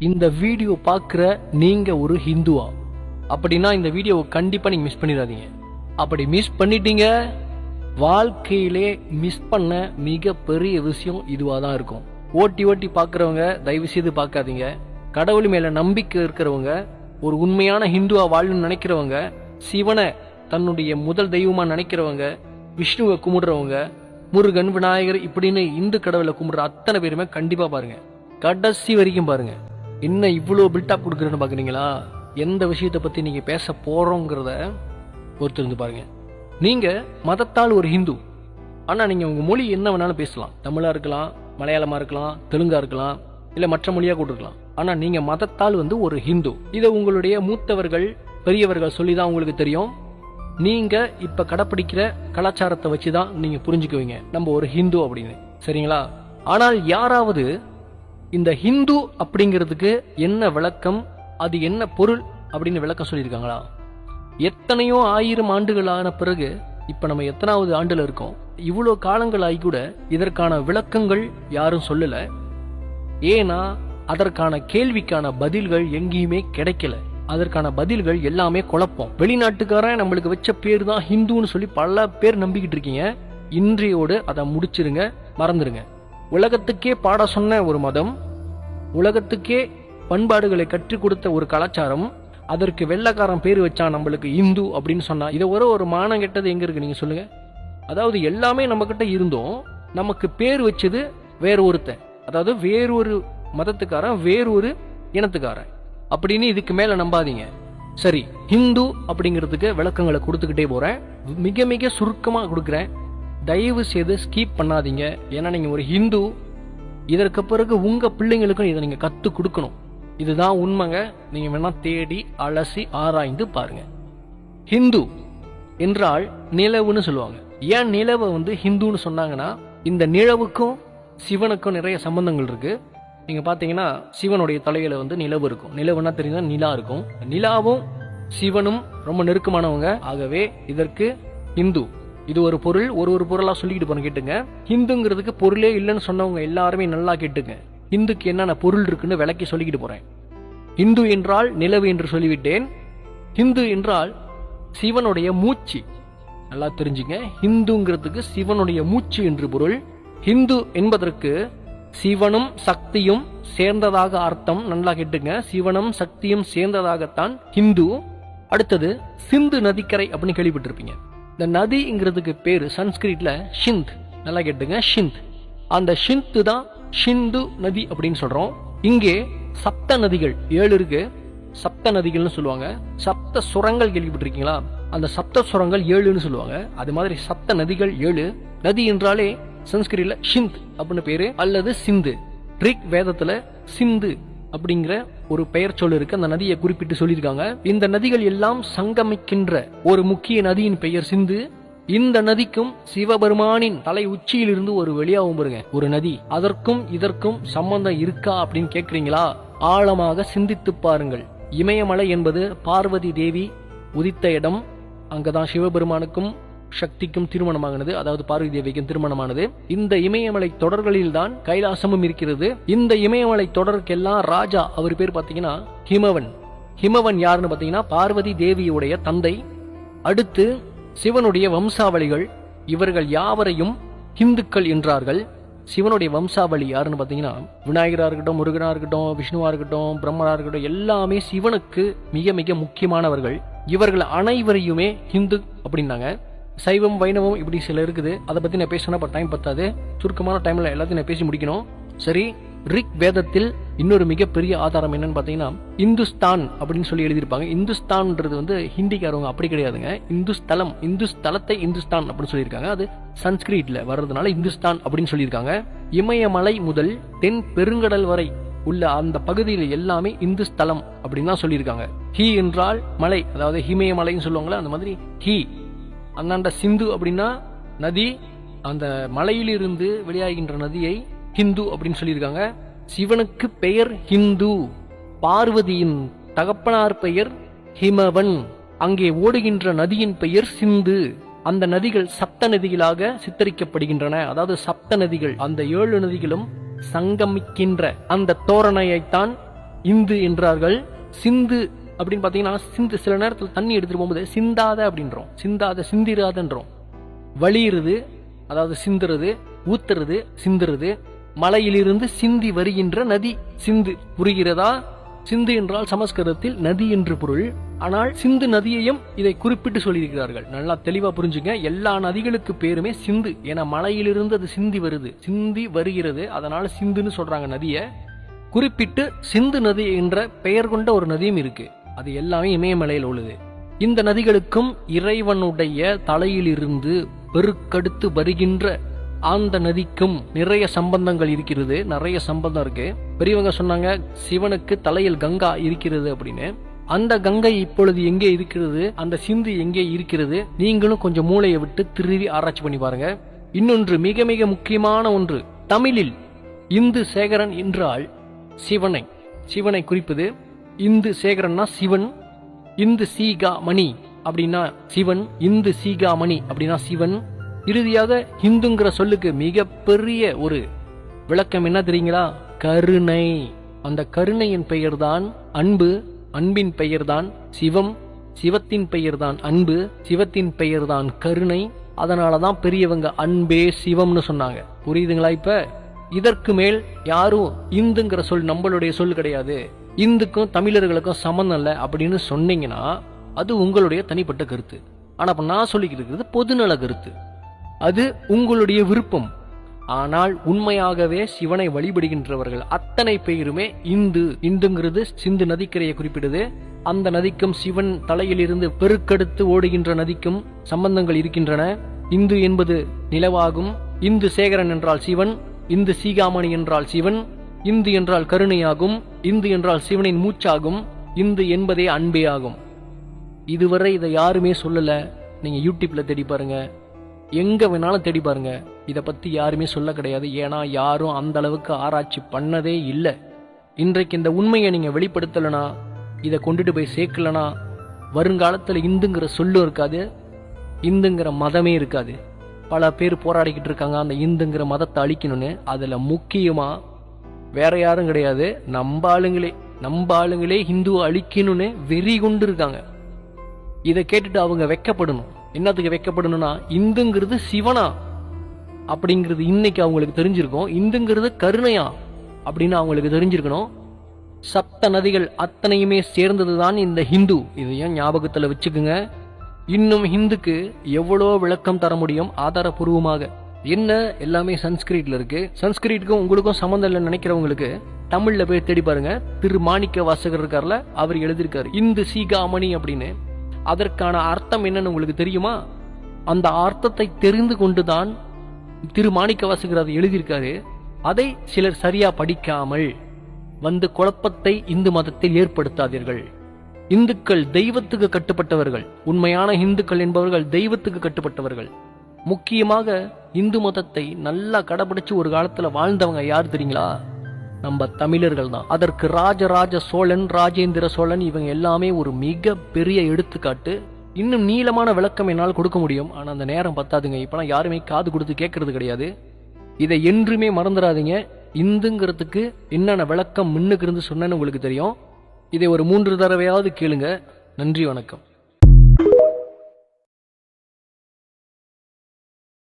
இந்த வீடியோ பார்க்குற நீங்க ஒரு ஹிந்துவா அப்படின்னா இந்த வீடியோவை கண்டிப்பா நீங்க மிஸ் பண்ணிடாதீங்க. அப்படி மிஸ் பண்ணிட்டீங்க, வாழ்க்கையிலே மிஸ் பண்ண மிக பெரிய விஷயம் இதுவா தான் இருக்கும். ஓட்டி ஓட்டி பார்க்குறவங்க தயவு செய்து பார்க்காதீங்க. கடவுள் மேல நம்பிக்கை இருக்கிறவங்க, ஒரு உண்மையான ஹிந்துவா வாழணும்னு நினைக்கிறவங்க, சிவனை தன்னுடைய முதல் தெய்வமா நினைக்கிறவங்க, விஷ்ணுவை கும்பிடுறவங்க, முருகன், விநாயகர் இப்படின்னு இந்து கடவுளை கும்பிடுற அத்தனை பேருமே கண்டிப்பா பாருங்க, கடைசி வரைக்கும் பாருங்க. என்ன இவ்வளவு பில்டப் கொடுக்குறேன்னு பாக்குறீங்களா? எந்த விஷயத்தை பத்தி நீங்க பேச போறோங்கிறத பொறுத்திருந்து பாருங்க. நீங்க மதத்தால் ஒரு ஹிந்து, ஆனா நீங்க உங்க மொழி என்ன வேணாலும் பேசலாம். தமிழா இருக்கலாம், மலையாளமா இருக்கலாம், தெலுங்கா இருக்கலாம், இல்ல மற்ற மொழியா கூட இருக்கலாம். ஆனா நீங்க மதத்தால் ஒரு ஹிந்து. இதை உங்களுடைய மூத்தவர்கள் பெரியவர்கள் சொல்லிதான் உங்களுக்கு தெரியும். நீங்க இப்ப கடைப்பிடிக்கிற கலாச்சாரத்தை வச்சுதான் நீங்க புரிஞ்சுக்குவீங்க நம்ம ஒரு ஹிந்து அப்படின்னு, சரிங்களா? ஆனால் யாராவது இந்த ஹிந்து அப்படிங்கிறதுக்கு என்ன விளக்கம், அது என்ன பொருள் அப்படின்னு விளக்கம் சொல்லியிருக்காங்களா? எத்தனையோ 1000 ஆண்டுகள் ஆன பிறகு இப்ப நம்ம எத்தனாவது ஆண்டுல இருக்கோம்? இவ்வளவு காலங்கள் ஆகி கூட இதற்கான விளக்கங்கள் யாரும் சொல்லல. ஏன்னா அதற்கான கேள்விக்கான பதில்கள் எங்கேயுமே கிடைக்கல. அதற்கான பதில்கள் எல்லாமே குழப்பம். வெளிநாட்டுக்காரன் நம்மளுக்கு வச்ச பேர் தான் ஹிந்துன்னு சொல்லி பல பேர் நம்பிக்கிட்டு இருக்கீங்க. இன்றையோடு அதை முடிச்சிருங்க, மறந்துருங்க. உலகத்துக்கே பாட சொன்ன ஒரு மதம், உலகத்துக்கே பண்பாடுகளை கற்றுக் கொடுத்த ஒரு கலாச்சாரம், அதற்கு வெள்ளக்காரன் பேர் வச்சான் நம்மளுக்கு இந்து அப்படின்னு சொன்னா இதை ஒரு மானம் கெட்டது எங்க இருக்கு நீங்க சொல்லுங்க? அதாவது எல்லாமே நம்ம கிட்ட இருந்தோம், நமக்கு பேர் வச்சது வேற ஒருத்தன், அதாவது வேறொரு மதத்துக்காரன், வேறொரு இனத்துக்காரன் அப்படின்னு. இதுக்கு மேல நம்பாதீங்க. சரி, ஹிந்து அப்படிங்கிறதுக்கு விளக்கங்களை கொடுத்துக்கிட்டே போறேன், மிக மிக சுருக்கமா கொடுக்குறேன். தயவு செய்து ஸ்கிப் பண்ணாதீங்க. ஏன்னா நீங்க ஒரு ஹிந்து, இதற்கு பிறகு உங்க பிள்ளைங்களுக்கும் இதை நீங்க கத்து கொடுக்கணும். இதுதான் உண்மைங்க. நீங்க வேணா தேடி அலசி ஆராய்ந்து பாருங்க. ஹிந்து என்றால் நிலவுன்னு சொல்லுவாங்க. ஏன் நிலவை ஹிந்துன்னு சொன்னாங்கன்னா, இந்த நிலவுக்கும் சிவனுக்கும் நிறைய சம்பந்தங்கள் இருக்கு. நீங்க பாத்தீங்கன்னா சிவனுடைய தலையில நிலவு இருக்கும். நிலவுன்னா தெரியுதா? நிலா இருக்கும். நிலாவும் சிவனும் ரொம்ப நெருக்கமானவங்க. ஆகவே இதற்கு ஹிந்து, இது ஒரு பொருள். ஒரு பொருளா சொல்லிக்கிட்டு போன கேட்டுங்க. ஹிந்துங்கிறதுக்கு பொருளே இல்லைன்னு சொன்னவங்க எல்லாருமே நல்லா கேட்டுங்க. ஹிந்துக்கு என்னென்ன பொருள் இருக்குன்னு விளக்கி சொல்லிக்கிட்டு போறேன். ஹிந்து என்றால் நிலவு என்று சொல்லிவிட்டேன். ஹிந்து என்றால் சிவனுடைய மூச்சு. நல்லா தெரிஞ்சுங்க, ஹிந்துங்கிறதுக்கு சிவனுடைய மூச்சு என்று பொருள். ஹிந்து என்பதற்கு சிவனும் சக்தியும் சேர்ந்ததாக அர்த்தம். நல்லா கேட்டுங்க, சிவனும் சக்தியும் சேர்ந்ததாகத்தான் ஹிந்து. அடுத்தது சிந்து நதிக்கரை அப்படின்னு கேள்விப்பட்டிருப்பீங்க. இந்த நதிங்கிறதுக்கு பேரு சன்ஸ்கிரிட்ல ஷிந்த். நல்லா கேட்டுங்க, ஷிந்த். அந்த ஷிந்த் தான் ஷிந்து நதி அப்படின்னு சொல்றோம். இங்கே சப்த நதிகள் 7 இருக்கு. சப்த நதிகள்னு சொல்லுவாங்க. சப்த சுரங்கள் கேள்விப்பட்டிருக்கீங்களா? அந்த சப்த சுரங்கள் 7ன்னு சொல்லுவாங்க. அது மாதிரி சப்த நதிகள் 7. நதி என்றாலே சன்ஸ்கிரிட்ல ஷிந்த் அப்படின்னு பேரு, அல்லது சிந்து. ரிக் வேதத்துல சிந்து அப்படிங்கிற ஒரு பெயர் சொல் இருக்கு. அந்த நதியை குறிப்பிட்டு சொல்லியிருக்காங்க. இந்த நதிகள் எல்லாம் சங்கமிக்கின்ற ஒரு முக்கிய நதியின் பெயர் சிந்து. இந்த நதிக்கும் சிவபெருமானின் தலை உச்சியிலிருந்து ஒரு வெளியாகும் பாருங்க ஒரு நதி. அதற்கும் இதற்கும் சம்பந்தம் இருக்கா அப்படின்னு கேக்குறீங்களா? ஆழமாக சிந்தித்து பாருங்கள். இமயமலை என்பது பார்வதி தேவி உதித்த இடம். அங்கதான் சிவபெருமானுக்கும் சக்திக்கும் திருமணமானது, அதாவது பார்வதி தேவிக்கும் திருமணமானது. இந்த இமயமலை தொடர்களில் தான் கைலாசமும் இருக்கிறது. இந்த இமயமலை தொடருக்கெல்லாம் ராஜா, அவர் பேர் பாத்தீங்கன்னா ஹிமவன். ஹிமவன் யாருன்னு பாத்தீங்கன்னா பார்வதி தேவியுடைய தந்தை. அடுத்து சிவனுடைய வம்சாவளிகள், இவர்கள் யாவரையும் ஹிந்துக்கள் என்றார்கள். சிவனுடைய வம்சாவளி யாருன்னு பாத்தீங்கன்னா விநாயகரா இருக்கட்டும், முருகனா இருக்கட்டும், விஷ்ணுவா இருக்கட்டும், பிரம்மரா இருக்கட்டும், எல்லாமே சிவனுக்கு மிக மிக முக்கியமானவர்கள். இவர்கள் அனைவரையுமே ஹிந்து அப்படின்னாங்க. சைவம், வைணவம் இப்படி சில இருக்குது. அதை பத்தி நான் பேசணும், டைம் பத்தாது. சுருக்கமான டைம்ல எல்லாத்தையும் நான் பேசி முடிக்கணும். சரி, ரிக் வேதத்தில் இன்னொரு மிகப்பெரிய ஆதாரம் என்னன்னு பாத்தீங்கன்னா இந்துஸ்தான் அப்படின்னு சொல்லி எழுதியிருப்பாங்க. இந்துஸ்தான்ன்றது ஹிந்திக்காரவங்க அப்படி கிடையாதுங்க. இந்துஸ்தலம், இந்துஸ்தலத்தை இந்துஸ்தான் அப்படின்னு சொல்லியிருக்காங்க. அது சன்ஸ்கிரிட்ல வர்றதுனால இந்துஸ்தான் அப்படின்னு சொல்லியிருக்காங்க. இமயமலை முதல் தென் பெருங்கடல் வரை உள்ள அந்த பகுதியில் எல்லாமே இந்துஸ்தலம் அப்படின்னு தான் சொல்லியிருக்காங்க. ஹி என்றால் மலை, அதாவது ஹிமயமலைன்னு சொல்லுவாங்களா, அந்த மாதிரி ஹி. அந்தாண்ட சிந்து அப்படின்னா நதி, அந்த மலையிலிருந்து வெளியாகின்ற நதியை ஹிந்து அப்படின்னு சொல்லியிருக்காங்க. சிவனுக்கு பெயர் ஹிந்து, பார்வதியின் தகப்பனார் பெயர் ஹிமவன். அங்கே ஓடுகின்ற நதியின் பெயர் சிந்து. அந்த நதிகள் சப்த நதிகளாக சித்தரிக்கப்படுகின்றன. அதாவது சப்த நதிகள், அந்த 7 நதிகளும் சங்கமிக்கின்ற அந்த தோரணையைத்தான் இந்து என்றார்கள். சிந்து அப்படின்னு பாத்தீங்கன்னா சிந்து சில நேரத்தில் தண்ணி எடுத்துட்டு போகும்போது சிந்தாத அப்படின்றோம், சிந்தாத சிந்திராதன்றோம். வழியிறது அதாவது சிந்துறது, ஊத்துறது சிந்துறது. மலையிலிருந்து சிந்தி வருகின்ற நதி சிந்து. புரிகிறதா? சிந்து என்றால் சமஸ்கிருதத்தில் நதி என்று பொருள். ஆனால் சிந்து நதியையும் இதை குறிப்பிட்டு சொல்லியிருக்கிறார்கள். நல்லா தெளிவா புரிஞ்சுங்க. எல்லா நதிகளுக்கு பேருமே சிந்து. ஏன்னா மலையிலிருந்து அது சிந்தி வருது, சிந்தி வருகிறது, அதனால சிந்துன்னு சொல்றாங்க நதியை. குறிப்பிட்டு சிந்து நதி என்ற பெயர் கொண்ட ஒரு நதியும் இருக்கு. அது எல்லாமே இமயமலையில் உள்ளது. இந்த நதிகளுக்கும் இறைவனுடைய தலையிலிருந்து பெருக்கெடுத்து வருகின்ற அந்த நதிக்கும் நிறைய சம்பந்தங்கள் இருக்கிறது. நிறைய சம்பந்தம் இருக்கு. பெரியவங்க சொன்னாங்க சிவனுக்கு தலையில் கங்கா இருக்கிறது அப்படின்னு. அந்த கங்கை இப்பொழுது எங்கே இருக்கிறது, அந்த சிந்து எங்கே இருக்கிறது, நீங்களும் கொஞ்சம் மூளையை விட்டு திருவி ஆராய்ச்சி பண்ணி பாருங்க. இன்னொன்று மிக மிக முக்கியமான ஒன்று, தமிழில் இந்து சேகரன் என்றால் சிவனை குறிப்பது. இந்து சேகரன்னா சிவன், இந்து சீகா மணி அப்படின்னா சிவன், இந்து சீகா மணி அப்படின்னா சிவன். இறுதியாக இந்துங்கிற சொல்லுக்கு மிக பெரிய ஒரு விளக்கம் என்ன தெரியுங்களா? கருணை. அந்த கருணையின் பெயர்தான் அன்பு, அன்பின் பெயர்தான் சிவம், சிவத்தின் பெயர்தான் அன்பு, சிவத்தின் பெயர்தான் கருணை. அதனாலதான் பெரியவங்க அன்பே சிவம்னு சொன்னாங்க. புரியுதுங்களா? இப்ப இதற்கு மேல் யாரும் இந்துங்கிற சொல் நம்மளுடைய சொல் கிடையாது, இந்துக்கும் தமிழர்களுக்கும் சம்பந்தம் இல்லை அப்படின்னு சொன்னீங்கன்னா அது உங்களுடைய தனிப்பட்ட கருத்து. ஆனா இப்ப நான் சொல்லிக்கிட்டு இருக்கிறது பொதுநல கருத்து. அது உங்களுடைய விருப்பம். ஆனால் உண்மையாகவே சிவனை வழிபடுகின்றவர்கள் அத்தனை பேருமே இந்துங்கிறது சிந்து நதிக்கரையை குறிப்பிடுது. அந்த நதிக்கும் சிவன் தலையிலிருந்து பெருக்கெடுத்து ஓடுகின்ற நதிக்கும் சம்பந்தங்கள் இருக்கின்றன. இந்து என்பது நிலவாகும். இந்து சேகரன் என்றால் சிவன், இந்து சீகாமணி என்றால் சிவன், இந்து என்றால் கருணையாகும், இந்து என்றால் சிவனின் மூச்சாகும், இந்து என்பதே அன்பே ஆகும். இதுவரை இதை யாருமே சொல்லல. நீங்க யூடியூப்ல தேடி பாருங்க, எங்க வேணாலும் தேடி பாருங்க, இதை பத்தி யாருமே சொல்ல கிடையாது. ஏன்னா யாரும் அந்த அளவுக்கு ஆராய்ச்சி பண்ணதே இல்லை. இன்றைக்கு இந்த உண்மையை நீங்க வெளிப்படுத்தலனா, இதை கொண்டுட்டு போய் சேர்க்கலனா, வருங்காலத்துல இந்துங்கிற சொல்லும் இருக்காது, இந்துங்கிற மதமே இருக்காது. பல பேர் போராடிக்கிட்டு இருக்காங்க அந்த இந்துங்கிற மதத்தை அழிக்கணும்னு. அதுல முக்கியமா வேற யாரும் கிடையாது, நம்ம ஆளுங்களே இந்துவை அழிக்கணும்னு வெறி கொண்டு இருக்காங்க. இதை கேட்டுட்டு அவங்க வெக்கப்படணும். என்னத்துக்கு வெக்கப்படணும்னா, இந்துங்கிறது சிவனா அப்படிங்கிறது இன்னைக்கு அவங்களுக்கு தெரிஞ்சிருக்கும், இந்துங்கிறது கருணையா அப்படின்னு அவங்களுக்கு தெரிஞ்சிருக்கணும். சப்த நதிகள் அத்தனையுமே சேர்ந்ததுதான் இந்த ஹிந்து. இதையும் ஞாபகத்துல வச்சுக்குங்க. இன்னும் ஹிந்துக்கு எவ்வளோ விளக்கம் தர முடியும் ஆதாரபூர்வமாக. என்ன எல்லாமே சன்ஸ்கிரிட்ல இருக்கு. சன்ஸ்கிரிட்டுக்கும் உங்களுக்கும் சம்மந்தம் இல்லைன்னு நினைக்கிறவங்களுக்கு தமிழ்ல போய் தேடி பாருங்க. திரு மாணிக்க வாசகர் இருக்கார்ல, அவர் எழுதியிருக்காரு இந்து சீகாமணி அப்படின்னு. அதற்கான அர்த்தம் என்னன்னு உங்களுக்கு தெரியுமா? அந்த அர்த்தத்தை தெரிந்து கொண்டுதான் திரு மாணிக்க வாசகர் அதை எழுதியிருக்காரு. அதை சிலர் சரியா படிக்காமல் வந்து குழப்பத்தை இந்து மதத்தில் ஏற்படுத்தாதீர்கள். இந்துக்கள் தெய்வத்துக்கு கட்டுப்பட்டவர்கள். உண்மையான இந்துக்கள் என்பவர்கள் தெய்வத்துக்கு கட்டுப்பட்டவர்கள். முக்கியமாக இந்து மதத்தை நல்லா கடைபிடிச்சு ஒரு காலத்துல வாழ்ந்தவங்க யார் தெரியுங்களா? நம்ம தமிழர்கள் தான். அதற்கு ராஜராஜ சோழன், ராஜேந்திர சோழன் இவங்க எல்லாமே ஒரு மிக பெரிய எடுத்துக்காட்டு. இன்னும் நீளமான விளக்கம் என்னால் கொடுக்க முடியும், ஆனா அந்த நேரம் பத்தாதுங்க. இப்பெல்லாம் யாருமே காது கொடுத்து கேட்கறது கிடையாது. இதை என்றுமே மறந்துடாதீங்க. இந்துங்கிறதுக்கு என்னென்ன விளக்கம் முன்னுக்கு இருந்து சொன்னேன்னு உங்களுக்கு தெரியும். இதை ஒரு 3 தடவையாவது கேளுங்க. நன்றி, வணக்கம்.